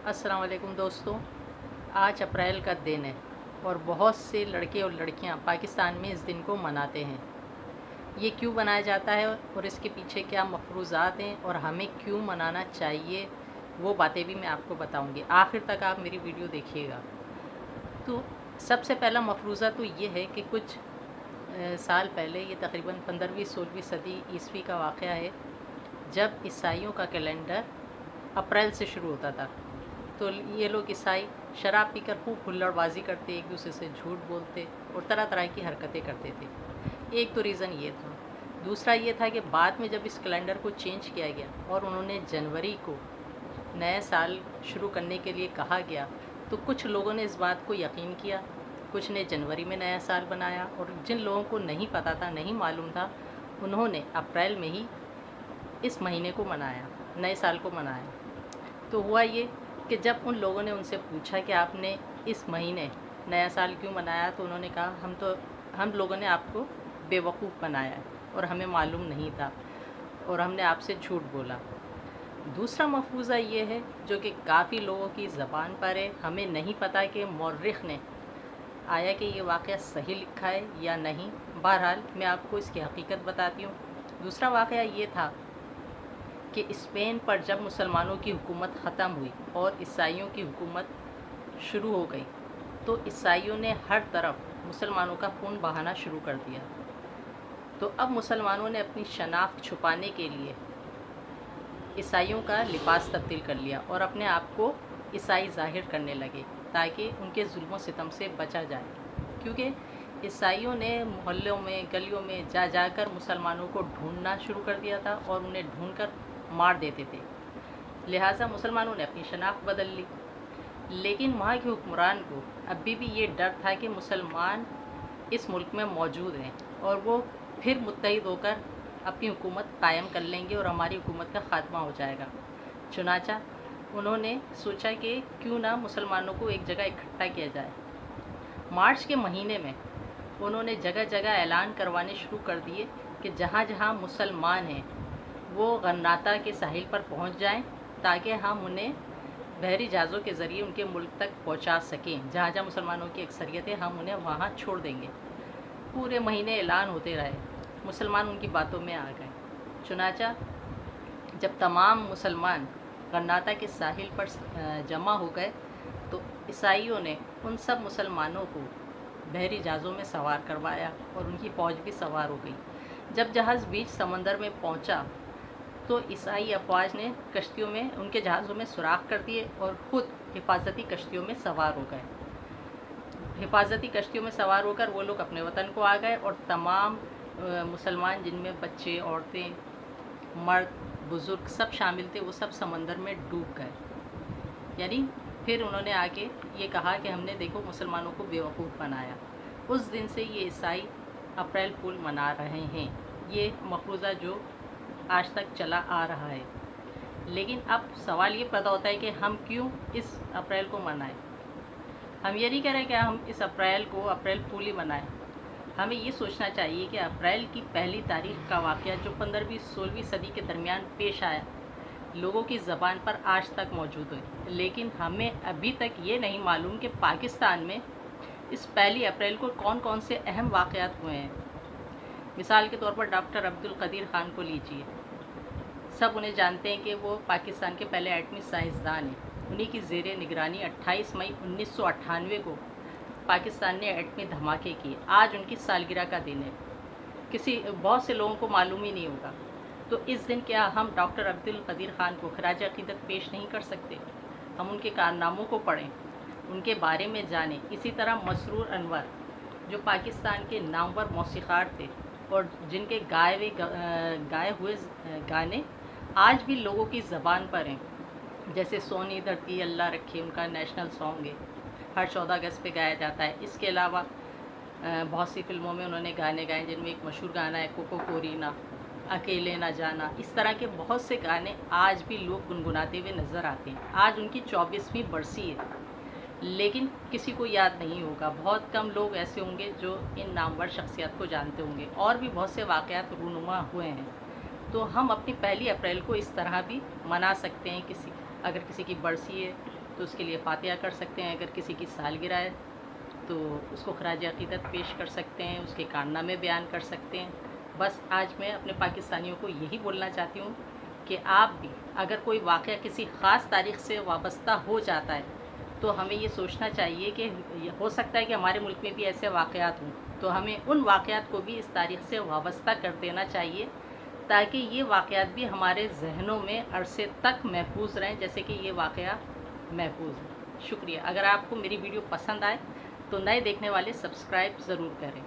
अस्सलाम वालेकुम दोस्तों। आज अप्रैल का दिन है और बहुत से लड़के और लड़कियां पाकिस्तान में इस दिन को मनाते हैं। ये क्यों मनाया जाता है और इसके पीछे क्या मफ़रूज़ात हैं और हमें क्यों मनाना चाहिए, वो बातें भी मैं आपको बताऊंगी। आखिर तक आप मेरी वीडियो देखिएगा। तो सबसे पहला मफ़रूज़ा तो ये है कि कुछ साल पहले, ये तकरीबन 15वीं-16वीं सदी ईस्वी का वाक़या है, जब ईसाइयों का कैलेंडर अप्रैल से शुरू होता था। तो ये लोग ईसाई शराब पीकर खूब हुल्लड़बाजी करते, एक दूसरे से झूठ बोलते और तरह तरह की हरकतें करते थे। एक तो रीज़न ये था। दूसरा ये था कि बाद में जब इस कैलेंडर को चेंज किया गया और उन्होंने जनवरी को नए साल शुरू करने के लिए कहा गया, तो कुछ लोगों ने इस बात को यकीन किया, कुछ ने जनवरी में नया साल बनाया, और जिन लोगों को नहीं पता था, नहीं मालूम था, उन्होंने अप्रैल में ही इस महीने को मनाया, नए साल को मनाया। तो हुआ ये कि जब उन लोगों ने उनसे पूछा कि आपने इस महीने नया साल क्यों मनाया, तो उन्होंने कहा हम लोगों ने आपको बेवकूफ़ बनाया है और हमें मालूम नहीं था और हमने आपसे झूठ बोला। दूसरा मफरूज़ा ये है जो कि काफ़ी लोगों की ज़बान पर है, हमें नहीं पता कि मौर्रिख़ ने आया कि ये वाक़या सही लिखा है या नहीं। बहरहाल मैं आपको इसकी हकीकत बताती हूँ। दूसरा वाक़या ये था कि स्पेन पर जब मुसलमानों की हुकूमत ख़त्म हुई और ईसाइयों की हुकूमत शुरू हो गई, तो ईसाइयों ने हर तरफ मुसलमानों का खून बहाना शुरू कर दिया। तो अब मुसलमानों ने अपनी शनाख्त छुपाने के लिए ईसाइयों का लिबास तब्दील कर लिया और अपने आप को ईसाई ज़ाहिर करने लगे ताकि उनके जुल्म सितम से बचा जाए, क्योंकि ईसाइयों ने मोहल्लों में, गलियों में जा जाकर मुसलमानों को ढूंढना शुरू कर दिया था और उन्हें ढूंढकर मार देते थे। लिहाजा मुसलमानों ने अपनी शनाख्त बदल ली। लेकिन वहाँ के हुक्मरान को अभी भी ये डर था कि मुसलमान इस मुल्क में मौजूद हैं और वो फिर मुत्तहिद होकर अपनी हुकूमत कायम कर लेंगे और हमारी हुकूमत का ख़ात्मा हो जाएगा। चुनांचा उन्होंने सोचा कि क्यों ना मुसलमानों को एक जगह इकट्ठा किया जाए। मार्च के महीने में उन्होंने जगह जगह ऐलान करवाने शुरू कर दिए कि जहाँ जहाँ मुसलमान हैं वो गन्नाता के साहिल पर पहुँच जाएं, ताकि हम उन्हें बहरी जहाज़ों के ज़रिए उनके मुल्क तक पहुँचा सकें। जहाँ जहाँ मुसलमानों की अक्सरियत है, हम उन्हें वहाँ छोड़ देंगे। पूरे महीने ऐलान होते रहे, मुसलमान उनकी बातों में आ गए। चुनांचा जब तमाम मुसलमान गन्नाता के साहिल पर जमा हो गए, तो ईसाइयों ने उन सब मुसलमानों को बहरी जहाज़ों में सवार करवाया और उनकी फ़ौज भी सवार हो गई। जब जहाज़ बीच समंदर में पहुंचा, तो ईसाई अफवाज ने कश्तियों में, उनके जहाज़ों में सुराख कर दिए और ख़ुद हिफाजती कश्तियों में सवार हो गए। हिफाजती कश्तियों में सवार होकर वो लोग अपने वतन को आ गए और तमाम मुसलमान, जिनमें बच्चे, औरतें, मर्द, बुज़ुर्ग सब शामिल थे, वो सब समंदर में डूब गए। यानी फिर उन्होंने आके ये कहा कि हमने देखो मुसलमानों को बेवकूफ़ बनाया। उस दिन से ये ईसाई अप्रैल फूल मना रहे हैं। ये मफरूज़ा जो आज तक चला आ रहा है। लेकिन अब सवाल ये पैदा होता है कि हम क्यों इस अप्रैल को मनाएं। हम ये नहीं कह रहे कि हम इस अप्रैल को अप्रैल फूल ही मनाएं। हमें ये सोचना चाहिए कि अप्रैल की पहली तारीख का वाक़या जो 15वीं-16वीं सदी के दरमियान पेश आया, लोगों की ज़बान पर आज तक मौजूद है। लेकिन हमें अभी तक ये नहीं मालूम कि पाकिस्तान में इस पहली अप्रैल को कौन कौन से अहम वाक़यात हुए हैं। मिसाल के तौर पर डॉक्टर अब्दुल कदीर ख़ान को लीजिए। सब उन्हें जानते हैं कि वो पाकिस्तान के पहले एटमी साइंसदान हैं। उन्हीं की ज़ेरे निगरानी 28 मई 1998 को पाकिस्तान ने एटमी धमाके किए। आज उनकी सालगिरह का दिन है। बहुत से लोगों को मालूम ही नहीं होगा। तो इस दिन क्या हम डॉक्टर अब्दुल कदीर ख़ान को खराज अक़ीदत पेश नहीं कर सकते? हम उनके कारनामों को पढ़ें, उनके बारे में जानें। इसी तरह मसरूर अनवर, जो पाकिस्तान के नामवर मौसीक़ार थे और जिनके गाए हुए गाने आज भी लोगों की ज़बान पर हैं, जैसे सोनी धरती अल्लाह रखे, उनका नेशनल सॉन्ग है, हर 14 अगस्त पे गाया जाता है। इसके अलावा बहुत सी फ़िल्मों में उन्होंने गाने गाए, जिनमें एक मशहूर गाना है कोको कोरीना, अकेले ना जाना। इस तरह के बहुत से गाने आज भी लोग गुनगुनाते हुए नज़र आते हैं। आज उनकी 24वीं बरसी है, लेकिन किसी को याद नहीं होगा। बहुत कम लोग ऐसे होंगे जो इन नामवर शख्सियत को जानते होंगे। और भी बहुत से वाक़यात रूनुमा हुए हैं। तो हम अपनी पहली अप्रैल को इस तरह भी मना सकते हैं। अगर किसी की बरसी है تو اس کے لیے فاتحہ کر سکتے ہیں. اگر کسی کی سالگرہ ہے تو اس کو خراج عقیدت پیش کر سکتے ہیں, اس کے کارنامے بیان کر سکتے ہیں. بس آج میں اپنے پاکستانیوں کو یہی بولنا چاہتی ہوں کہ آپ بھی اگر کوئی واقعہ کسی خاص تاریخ سے وابستہ ہو جاتا ہے تو ہمیں یہ سوچنا چاہیے کہ ہو سکتا ہے کہ ہمارے ملک میں بھی ایسے واقعات ہوں, تو ہمیں ان واقعات کو بھی اس تاریخ سے وابستہ کر دینا چاہیے تاکہ یہ واقعات بھی ہمارے ذہنوں میں عرصے تک محفوظ رہیں جیسے کہ یہ واقعہ محفوظ ہے. شکریہ. اگر آپ کو میری ویڈیو پسند آئے تو نئے دیکھنے والے سبسکرائب ضرور کریں.